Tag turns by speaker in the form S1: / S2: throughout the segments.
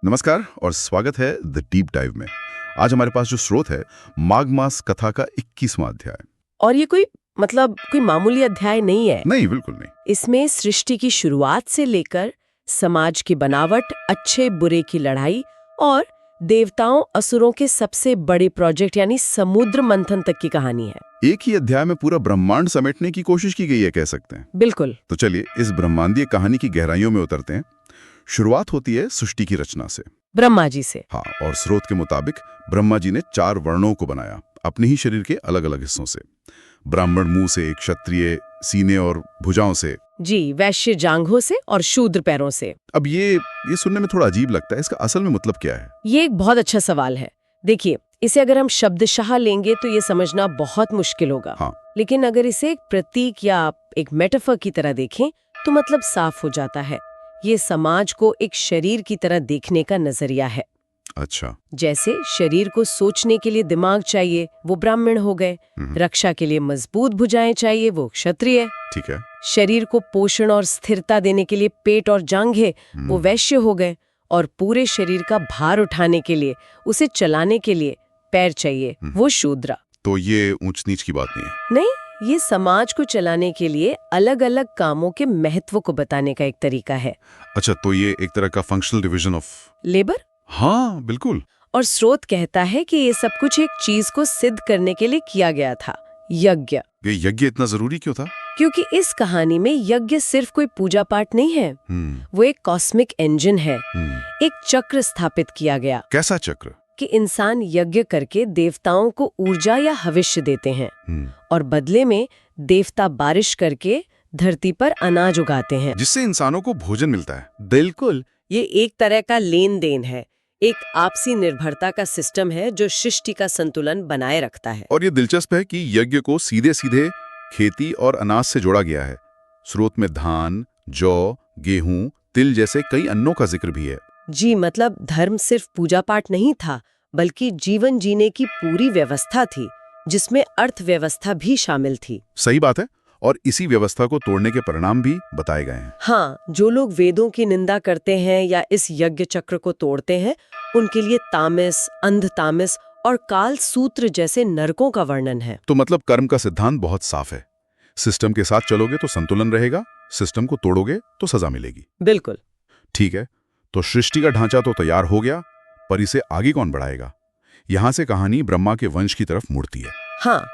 S1: नमस्कार और स्वागत है द डीप डाइव में। आज हमारे पास जो स्रोत है माघ मास कथा का 21वां अध्याय।
S2: और ये कोई मामूली अध्याय नहीं है।
S1: नहीं, बिल्कुल नहीं।
S2: इसमें सृष्टि की शुरुआत से लेकर समाज की बनावट, अच्छे बुरे की लड़ाई और देवताओं असुरों के सबसे बड़े प्रोजेक्ट यानी समुद्र मंथन तक की कहानी है।
S1: एक ही अध्याय में पूरा ब्रह्मांड समेटने की कोशिश की गई है, कह सकते हैं।
S2: बिल्कुल।
S1: तो चलिए इस ब्रह्मांडीय कहानी की गहराइयों में उतरते हैं। शुरुआत होती है सृष्टि की रचना से,
S2: ब्रह्मा जी से।
S1: हाँ, और स्रोत के मुताबिक ब्रह्मा जी ने 4 वर्णों को बनाया अपने ही शरीर के अलग अलग हिस्सों से। ब्राह्मण मुंह से, क्षत्रिय सीने और भुजाओं से,
S2: जी, वैश्य जांघों से और शूद्र पैरों से।
S1: अब ये सुनने में थोड़ा अजीब लगता है। इसका असल में मतलब क्या है?
S2: ये एक बहुत अच्छा सवाल है। देखिए, इसे अगर हम शब्दशः लेंगे तो ये समझना बहुत मुश्किल होगा।
S1: हाँ।
S2: लेकिन अगर इसे एक प्रतीक या एक मेटाफर की तरह देखें तो मतलब साफ हो जाता है। ये समाज को एक शरीर की तरह देखने का नजरिया है।
S1: अच्छा।
S2: जैसे शरीर को सोचने के लिए दिमाग चाहिए, वो ब्राह्मण हो गए। रक्षा के लिए मजबूत भुजाएं चाहिए, वो क्षत्रिय।
S1: ठीक है।
S2: शरीर को पोषण और स्थिरता देने के लिए पेट और जांघें, वो वैश्य हो गए। और पूरे शरीर का भार उठाने के लिए, उसे चलाने के लिए पैर चाहिए, वो शूद्र।
S1: तो ये ऊंच नीच की बात नहीं है?
S2: नहीं, ये समाज को चलाने के लिए अलग अलग कामों के महत्व को बताने का एक तरीका है।
S1: अच्छा, तो ये एक तरह का फंक्शनल डिवीजन ऑफ
S2: लेबर।
S1: हाँ, बिल्कुल।
S2: और स्रोत कहता है कि ये सब कुछ एक चीज को सिद्ध करने के लिए किया गया था, यज्ञ।
S1: ये यज्ञ इतना जरूरी क्यों था?
S2: क्योंकि इस कहानी में यज्ञ सिर्फ कोई पूजा पाठ नहीं है, वो एक कॉस्मिक इंजन है। एक चक्र स्थापित किया गया।
S1: कैसा चक्र?
S2: कि इंसान यज्ञ करके देवताओं को ऊर्जा या भविष्य देते हैं और बदले में देवता बारिश करके धरती पर अनाज उगाते हैं,
S1: जिससे इंसानों को भोजन मिलता है।
S2: बिल्कुल। ये एक तरह का लेन देन है, एक आपसी निर्भरता का सिस्टम है जो सृष्टि का संतुलन बनाए रखता है।
S1: और ये दिलचस्प है कि यज्ञ को सीधे सीधे खेती और अनाज से जोड़ा गया है। स्रोत में धान, जौ, गेहूं, तिल जैसे कई अन्नों का जिक्र भी है।
S2: जी, मतलब धर्म सिर्फ पूजा पाठ नहीं था, बल्कि जीवन जीने की पूरी व्यवस्था थी, जिसमें अर्थव्यवस्था भी शामिल थी।
S1: सही बात है। और इसी व्यवस्था को तोड़ने के परिणाम भी बताए गए हैं।
S2: हाँ, जो लोग वेदों की निंदा करते हैं या इस यज्ञ चक्र को तोड़ते हैं, उनके लिए तामस, अंध तामस और काल सूत्र जैसे नरकों का वर्णन है।
S1: तो मतलब कर्म का सिद्धांत बहुत साफ है। सिस्टम के साथ चलोगे तो संतुलन रहेगा, सिस्टम को तोड़ोगे तो सजा मिलेगी।
S2: बिल्कुल।
S1: ठीक है, तो सृष्टि का ढांचा तो तैयार हो गया, पर इसे आगे कौन बढ़ाएगा? यहां से कहानी ब्रह्मा के वंश की तरफ मुड़ती है।
S2: हाँ,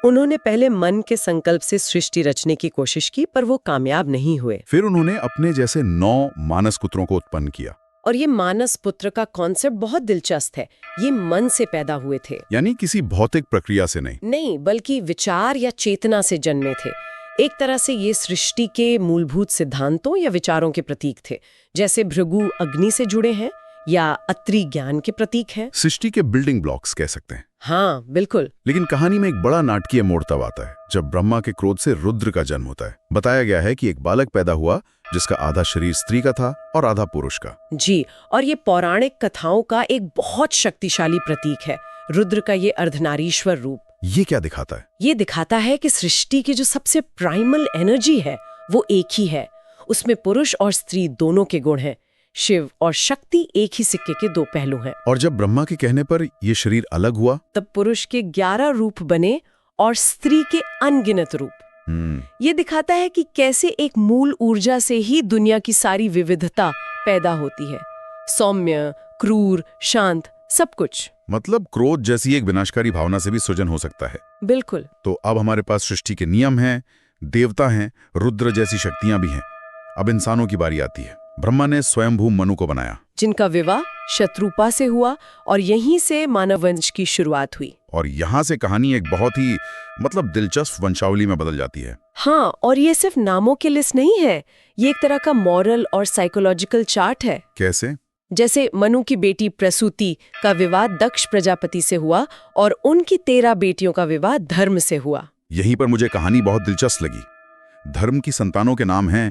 S2: उन्होंने पहले मन के संकल्प से सृष्टि रचने की कोशिश की, पर वो कामयाब नहीं हुए।
S1: फिर उन्होंने अपने जैसे 9 मानस पुत्रों को उत्पन्न किया।
S2: और ये मानस पुत्र का कॉन्सेप्ट बहुत दिलचस्प है। ये मन से पैदा हुए थे,
S1: यानी किसी भौतिक प्रक्रिया से नहीं,
S2: बल्कि विचार या चेतना से जन्मे थे। एक तरह से ये सृष्टि के मूलभूत सिद्धांतों या विचारों के प्रतीक थे, जैसे भृगु अग्नि से जुड़े हैं या अत्रि ज्ञान के प्रतीक हैं।
S1: सृष्टि के बिल्डिंग ब्लॉक्स कह सकते हैं।
S2: हाँ, बिल्कुल।
S1: लेकिन कहानी में एक बड़ा नाटकीय मोड़ तब आता है जब ब्रह्मा के क्रोध से रुद्र का जन्म होता है। बताया गया है कि एक बालक पैदा हुआ जिसका आधा शरीर स्त्री का था और आधा पुरुष का।
S2: जी, और ये पौराणिक कथाओं का एक बहुत शक्तिशाली प्रतीक है, रुद्र का ये अर्धनारीश्वर रूप।
S1: ये क्या दिखाता है?
S2: ये दिखाता है कि सृष्टि की जो सबसे प्राइमल एनर्जी है वो एक ही है। उसमें पुरुष और स्त्री दोनों के गुण हैं। शिव और शक्ति एक ही सिक्के के 2 पहलू हैं।
S1: और जब ब्रह्मा के कहने पर ये शरीर अलग हुआ,
S2: तब पुरुष के 11 रूप बने और स्त्री के अनगिनत रूप। ये दिखाता है कि कैसे एक मूल ऊर्जा से ही दुनिया की सारी विविधता पैदा होती है। सौम्य, क्रूर, शांत, सब कुछ।
S1: मतलब क्रोध जैसी एक विनाशकारी भावना से भी सृजन हो सकता है।
S2: बिल्कुल।
S1: तो अब हमारे पास सृष्टि के नियम हैं, देवता हैं, रुद्र जैसी शक्तियां भी हैं। अब इंसानों की बारी आती है। ब्रह्मा ने स्वयंभू मनु को बनाया,
S2: जिनका विवाह शत्रुपा से हुआ और यहीं से मानव वंश की शुरुआत हुई।
S1: और यहाँ से कहानी एक बहुत ही दिलचस्प वंशावली में बदल जाती है।
S2: हाँ, और ये सिर्फ नामों की लिस्ट नहीं है, ये एक तरह का मॉरल और साइकोलॉजिकल चार्ट है।
S1: कैसे?
S2: जैसे मनु की बेटी प्रसूति का विवाह दक्ष प्रजापति से हुआ और उनकी 13 बेटियों का विवाह धर्म से हुआ।
S1: यहीं पर मुझे कहानी बहुत दिलचस्प लगी। धर्म की संतानों के नाम हैं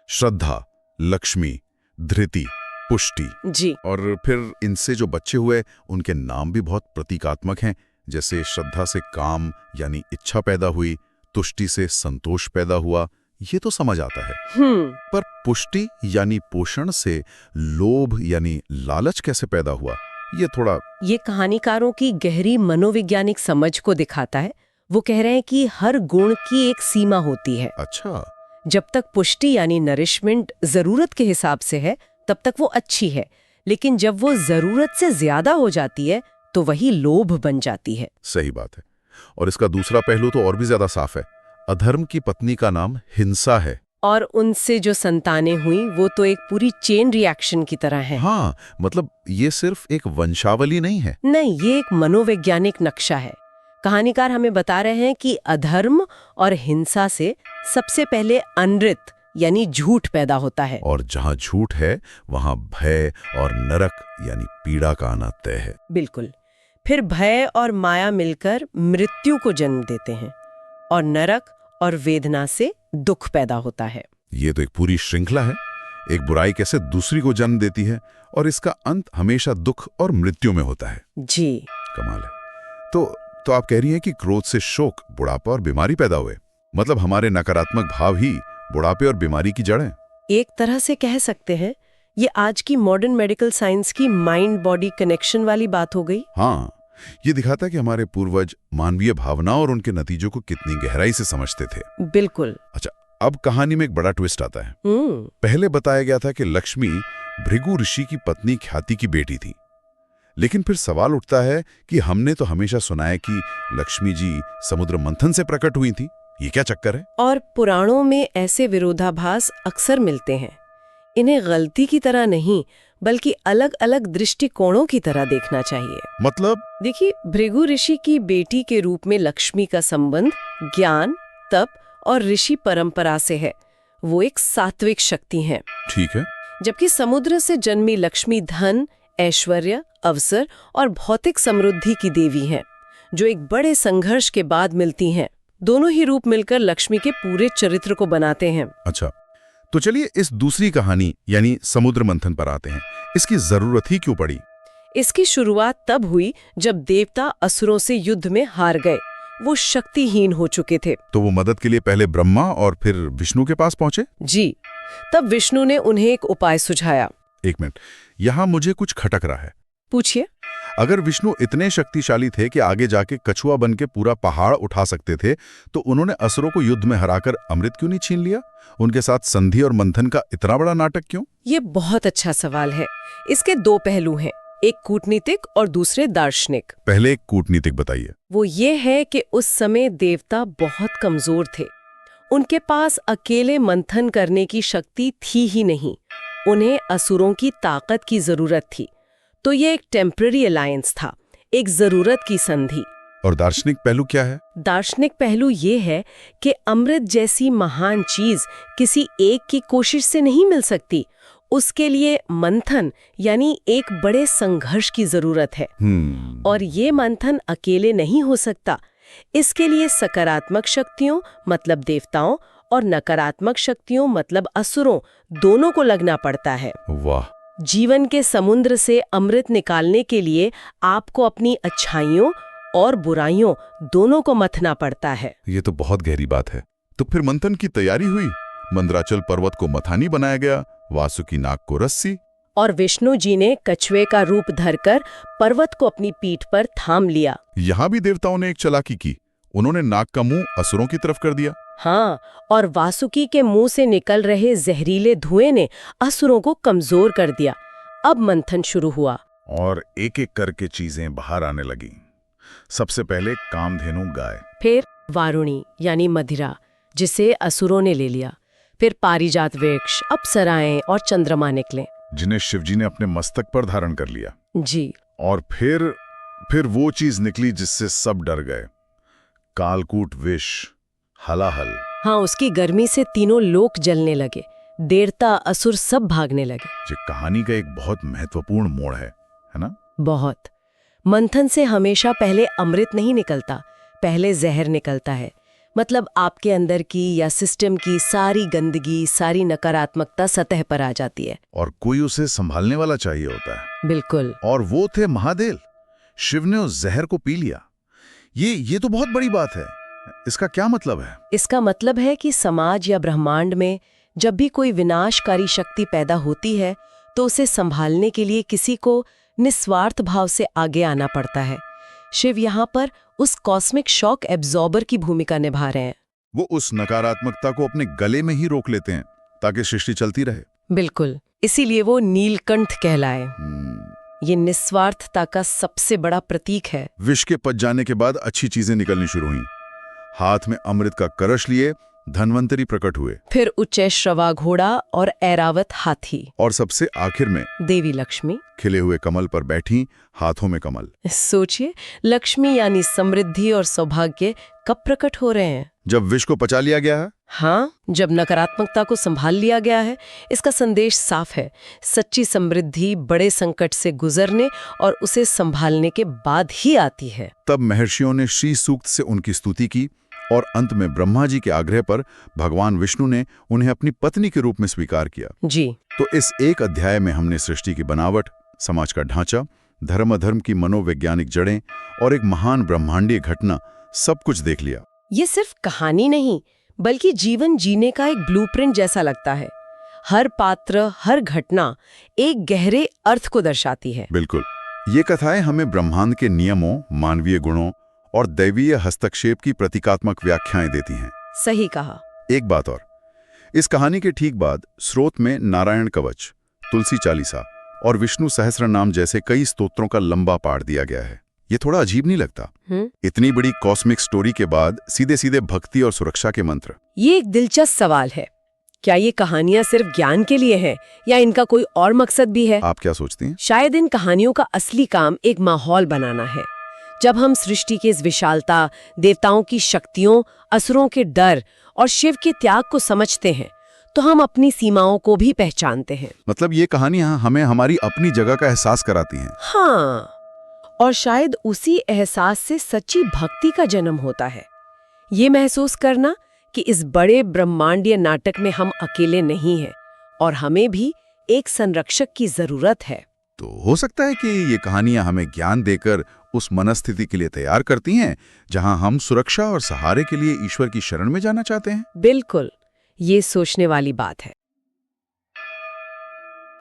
S1: श्रद्धा, लक्ष्मी, धृति, पुष्टि।
S2: जी।
S1: और फिर इनसे जो बच्चे हुए उनके नाम भी बहुत प्रतीकात्मक हैं। जैसे श्रद्धा से काम यानी इच्छा पैदा हुई, तुष्टि से संतोष पैदा हुआ, ये तो समझ आता है,
S2: हम्म
S1: पर पुष्टि यानी पोषण से लोभ यानी लालच कैसे पैदा हुआ, ये थोड़ा।
S2: ये कहानीकारों की गहरी मनोवैज्ञानिक समझ को दिखाता है। वो कह रहे हैं कि हर गुण की एक सीमा होती है।
S1: अच्छा।
S2: जब तक पुष्टि यानी नरिशमेंट जरूरत के हिसाब से है तब तक वो अच्छी है, लेकिन जब वो जरूरत से ज्यादा हो जाती है तो वही लोभ बन जाती है।
S1: सही बात है। और इसका दूसरा पहलू तो और भी ज्यादा साफ है। अधर्म की पत्नी का नाम हिंसा है।
S2: और उनसे जो संतानें हुई वो तो एक पूरी चेन रिएक्शन की तरह है।
S1: हाँ, मतलब ये सिर्फ एक वंशावली नहीं है।
S2: नहीं, ये एक मनोवैज्ञानिक नक्शा है। कहानीकार हमें बता रहे हैं कि अधर्म और हिंसा से सबसे पहले अनृत यानी झूठ पैदा होता है।
S1: और जहाँ झूठ है वहाँ भय और नरक यानी पीड़ा का आना तय है।
S2: बिल्कुल। फिर भय और माया मिलकर मृत्यु को जन्म देते हैं और नरक और वेदना से दुख पैदा होता है।
S1: ये तो एक पूरी श्रृंखला है। एक बुराई कैसे दूसरी को जन्म देती है और इसका अंत हमेशा दुख और मृत्यु में होता है।
S2: जी,
S1: कमाल है। तो आप कह रही हैं कि क्रोध से शोक, बुढ़ापा और बीमारी पैदा हुए। मतलब हमारे नकारात्मक भाव ही बुढ़ापे और बीमारी की जड़ हैं।
S2: एक तरह से कह सकते हैं ये आज की मॉडर्न मेडिकल साइंस की माइंड बॉडी कनेक्शन वाली बात हो गई।
S1: हाँ, ये दिखाता है कि हमारे पूर्वज मानवीय भावना और उनके नतीजों को कितनी गहराई से समझते थे।
S2: बिल्कुल।
S1: अच्छा, अब कहानी में एक बड़ा ट्विस्ट आता है। पहले बताया गया था कि लक्ष्मी भृगु ऋषि की पत्नी ख्याति की बेटी थी, लेकिन फिर सवाल उठता है कि हमने तो हमेशा सुना है कि लक्ष्मी जी समुद्र मंथन से प्रकट हुई थी। ये क्या चक्कर है?
S2: और पुराणों में ऐसे विरोधाभास अक्सर मिलते हैं। इन्हें गलती की तरह नहीं बल्कि अलग अलग दृष्टिकोणों की तरह देखना चाहिए।
S1: मतलब?
S2: देखिए, भृगु ऋषि की बेटी के रूप में लक्ष्मी का संबंध ज्ञान, तप और ऋषि परंपरा से है। वो एक सात्विक शक्ति हैं।
S1: ठीक है।
S2: जबकि समुद्र से जन्मी लक्ष्मी धन, ऐश्वर्य, अवसर और भौतिक समृद्धि की देवी हैं, जो एक बड़े संघर्ष के बाद मिलती हैं। दोनों ही रूप मिलकर लक्ष्मी के पूरे चरित्र को बनाते हैं।
S1: अच्छा, तो चलिए इस दूसरी कहानी यानी समुद्र मंथन पर आते हैं। इसकी जरूरत ही क्यों पड़ी?
S2: इसकी शुरुआत तब हुई जब देवता असुरों से युद्ध में हार गए। वो शक्तिहीन हो चुके थे।
S1: तो वो मदद के लिए पहले ब्रह्मा और फिर विष्णु के पास पहुंचे?
S2: जी, तब विष्णु ने उन्हें एक उपाय सुझाया।
S1: एक मिनट, यहाँ मुझे कुछ खटक रहा है।
S2: पूछिए।
S1: अगर विष्णु इतने शक्तिशाली थे कि आगे जाके कछुआ बन के पूरा पहाड़ उठा सकते थे, तो उन्होंने असुरों को युद्ध में हराकर अमृत क्यों नहीं छीन लिया? उनके साथ संधि और मंथन का इतना बड़ा नाटक क्यों?
S2: ये बहुत अच्छा सवाल है। इसके दो पहलू हैं, एक कूटनीतिक और दूसरे दार्शनिक।
S1: पहले एक कूटनीतिक बताइए।
S2: वो ये है कि उस समय देवता बहुत कमजोर थे। उनके पास अकेले मंथन करने की शक्ति थी ही नहीं। उन्हें असुरों की ताकत की जरूरत थी। तो ये एक टेम्पररी अलायंस था, एक जरूरत की संधि।
S1: और दार्शनिक पहलू क्या है?
S2: दार्शनिक पहलू ये है कि अमृत जैसी महान चीज किसी एक की कोशिश से नहीं मिल सकती। उसके लिए मंथन यानी एक बड़े संघर्ष की जरूरत है। और ये मंथन अकेले नहीं हो सकता। इसके लिए सकारात्मक शक्तियों मतलब देवताओं और नकारात्मक शक्तियों मतलब असुरों दोनों को लगना पड़ता है।
S1: वाह!
S2: जीवन के समुद्र से अमृत निकालने के लिए आपको अपनी अच्छाइयों और बुराइयों दोनों को मथना पड़ता है।
S1: ये तो बहुत गहरी बात है। तो फिर मंथन की तैयारी हुई। मंदराचल पर्वत को मथानी बनाया गया, वासुकी नाग को रस्सी,
S2: और विष्णु जी ने कछुए का रूप धरकर पर्वत को अपनी पीठ पर थाम लिया।
S1: यहाँ भी देवताओं ने एक चालाकी की। उन्होंने नाग का मुंह असुरों की तरफ कर दिया।
S2: हाँ, और वासुकी के मुंह से निकल रहे जहरीले धुएं ने असुरों को कमजोर कर दिया। अब मंथन शुरू हुआ
S1: और एक एक करके चीजें बाहर आने लगी। सबसे पहले कामधेनु गाय,
S2: फिर वारुणी यानी मदिरा जिसे असुरों ने ले लिया। फिर पारिजात वृक्ष, अप्सराएं और चंद्रमा निकले,
S1: जिन्हें शिवजी ने अपने मस्तक पर धारण कर लिया।
S2: जी।
S1: और फिर वो चीज निकली जिससे सब डर गए, कालकूट विष, हलाहल।
S2: हाँ, उसकी गर्मी से तीनों लोक जलने लगे। देवता असुर सब भागने लगे।
S1: ये कहानी का एक बहुत महत्वपूर्ण मोड़ है ना?
S2: बहुत। मंथन से हमेशा पहले अमृत नहीं निकलता, पहले जहर निकलता है। मतलब आपके अंदर की या सिस्टम की सारी गंदगी, सारी नकारात्मकता सतह पर आ जाती है।
S1: और कोई उसे संभालने वाला चाहिए होता है।
S2: बिल्कुल।
S1: और वो थे महादेव। शिव ने उस जहर को पी लिया। ये तो बहुत बड़ी बात है। इसका क्या मतलब है?
S2: इसका मतलब है कि समाज या ब्रह्मांड में जब भी कोई विनाशकारी शक्ति पैदा होती है तो उसे संभालने के लिए किसी को निस्वार्थ भाव से आगे आना पड़ता है। शिव यहाँ पर उस कॉस्मिक शॉक एब्जॉर्बर की भूमिका निभा रहे हैं।
S1: वो उस नकारात्मकता को अपने गले में ही रोक लेते हैं ताकि सृष्टि चलती रहे।
S2: बिल्कुल, इसीलिए वो नीलकंठ कहलाए। ये निस्वार्थता का सबसे बड़ा प्रतीक है।
S1: विष के पच जाने के बाद अच्छी चीजें निकलनी शुरू हुई। हाथ में अमृत का कलश लिए धन्वंतरी प्रकट हुए,
S2: फिर उच्चैश्रवा घोड़ा और ऐरावत हाथी,
S1: और सबसे आखिर में
S2: देवी लक्ष्मी
S1: खिले हुए कमल पर बैठी, हाथों में कमल।
S2: सोचिए, लक्ष्मी यानी समृद्धि और सौभाग्य कब प्रकट हो रहे हैं?
S1: जब विष को पचा लिया गया है।
S2: हाँ, जब नकारात्मकता को संभाल लिया गया है। इसका संदेश साफ है, सच्ची समृद्धि बड़े संकट से गुजरने और उसे संभालने के बाद ही आती है।
S1: तब महर्षियों ने श्री सूक्त से उनकी स्तुति की और अंत में ब्रह्मा जी के आग्रह पर भगवान विष्णु ने उन्हें अपनी पत्नी के रूप में स्वीकार किया।
S2: जी।
S1: तो इस एक अध्याय में हमने सृष्टि की बनावट, समाज का ढांचा, धर्म की मनोवैज्ञानिक जड़ें और एक महान ब्रह्मांडीय घटना सब कुछ देख लिया।
S2: ये सिर्फ कहानी नहीं, बल्कि जीवन जीने का एक ब्लूप्रिंट जैसा लगता है। हर पात्र, हर घटना एक गहरे अर्थ को दर्शाती है।
S1: बिल्कुल, ये कथाएं हमें ब्रह्मांड के नियमों, मानवीय गुणों और दैवीय हस्तक्षेप की प्रतीकात्मक व्याख्याएं देती हैं।
S2: सही कहा। एक
S1: बात और, इस कहानी के ठीक बाद स्रोत में नारायण कवच, तुलसी चालीसा और विष्णु सहस्रनाम जैसे कई स्तोत्रों का लंबा पाठ दिया गया है। ये थोड़ा अजीब नहीं लगता? इतनी बड़ी कॉस्मिक स्टोरी के बाद सीधे सीधे भक्ति और सुरक्षा के मंत्र।
S2: ये एक दिलचस्प सवाल है। क्या ये कहानियां सिर्फ ज्ञान के लिए हैं या इनका कोई और मकसद भी है?
S1: आप क्या सोचती हैं?
S2: शायद इन कहानियों का असली काम एक माहौल बनाना है। जब हम सृष्टि की इस विशालता, देवताओं की शक्तियों, असुरों के डर और शिव के त्याग को समझते हैं, तो हम अपनी सीमाओं को भी पहचानते हैं।
S1: मतलब ये कहानियां हमें हमारी अपनी जगह का एहसास कराती हैं।
S2: हाँ, और शायद उसी एहसास से सच्ची भक्ति का जन्म होता है। ये महसूस करना कि इस बड़े ब्रह्मांडीय नाटक में हम अकेले नहीं हैं और हमें भी एक संरक्षक की जरूरत है।
S1: तो हो सकता है कि ये कहानियां हमें ज्ञान देकर उस मनस्थिति के लिए तैयार करती हैं जहां हम सुरक्षा और सहारे के लिए ईश्वर की शरण में जाना चाहते हैं।
S2: बिल्कुल, ये सोचने वाली बात है।